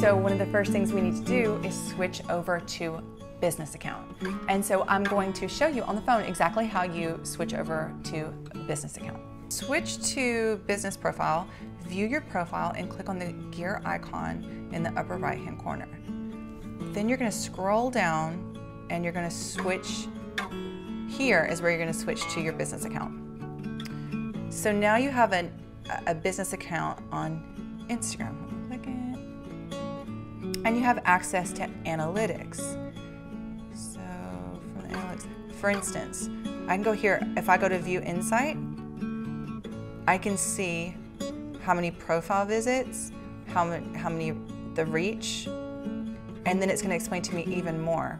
So one of the first things we need to do is switch over to business account. And so I'm going to show you on the phone exactly how you switch over to business account. Switch to business profile, view your profile, and click on the gear icon in the upper right-hand corner. Then you're going to scroll down and you're going to switch. Here is where you're going to switch to your business account. So now you have a business account on Instagram. And you have access to analytics. So from the analytics, for instance, I can go here. If I go to view insight, I can see how many profile visits, how many the reach, and then it's going to explain to me even more.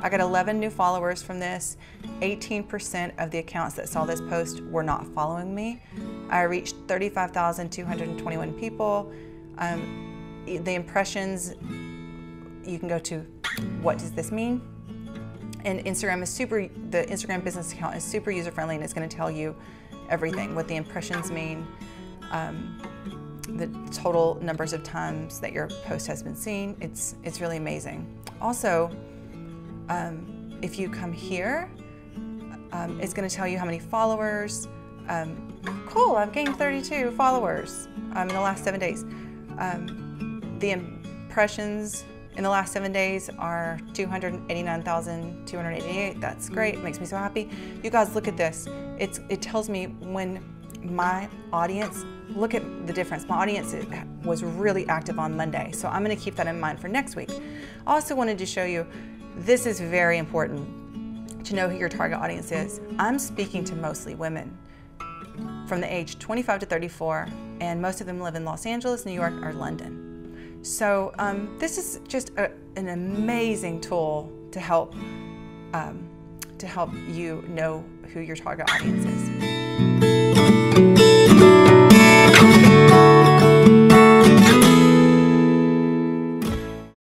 I got 11 new followers from this. 18% of the accounts that saw this post were not following me. I reached 35,221 people. The impressions, you can go to what does this mean? And Instagram is the Instagram business account is super user-friendly, and it's going to tell you everything, what the impressions mean, the total numbers of times that your post has been seen. It's really amazing. Also, if you come here, it's going to tell you how many followers. Cool, I've gained 32 followers in the last 7 days. The impressions in the last 7 days are 289,288. That's great. It makes me so happy. You guys, look at this. It tells me when my audience, look at the difference. My audience was really active on Monday, so I'm going to keep that in mind for next week. I also wanted to show you, this is very important to know who your target audience is. I'm speaking to mostly women from the age 25 to 34, and most of them live in Los Angeles, New York, or London. So this is just an amazing tool to help you know who your target audience is.